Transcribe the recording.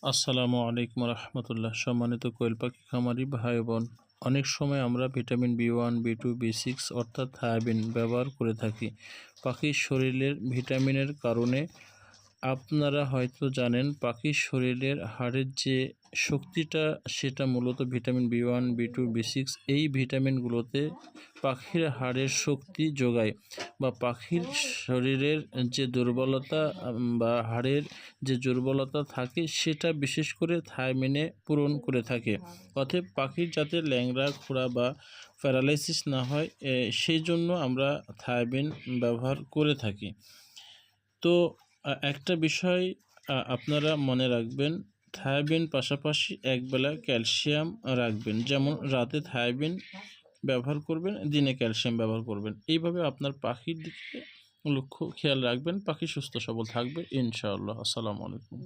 আসসালামু আলাইকুম রহমতুল্লাহ। সম্মানিত কোয়েল পাখি খামারি ভাই বোন, অনেক সময় আমরা ভিটামিন বি1, বি2, বি6 অর্থাৎ থায়াবিন ব্যবহার করে থাকি পাখির শরীরের ভিটামিনের কারণে। আপনারা হয়তো জানেন পাখির শরীরের হাড়ের যে শক্তিটা সেটা মূলত ভিটামিন বি1, বি2, বি6 এই ভিটামিনগুলোতে পাখির হাড়ের শক্তি যোগায় বা পাখির শরীরের যে দুর্বলতা বা হাড়ের যে দুর্বলতা থাকে সেটা বিশেষ করে থায়ামিনে পূরণ করে থাকে। অতএব পাখির যাতে ল্যাংড়া, খোঁড়া বা প্যারালাইসিস না হয় সেই জন্য আমরা থায়াবিন ব্যবহার করে থাকি। তো একটা বিষয় আপনারা মনে রাখবেন, থায়াবিন পাশাপাশি একবেলা ক্যালসিয়াম রাখবেন। যেমন রাতে থায়াবিন ব্যবহার করবেন, দিনে ক্যালসিয়াম ব্যবহার করবেন। এইভাবে আপনার পাখির দিকে খেয়াল রাখবেন, পাখি সুস্থ সবল থাকবে ইনশাআল্লাহ। আসসালামু আলাইকুম।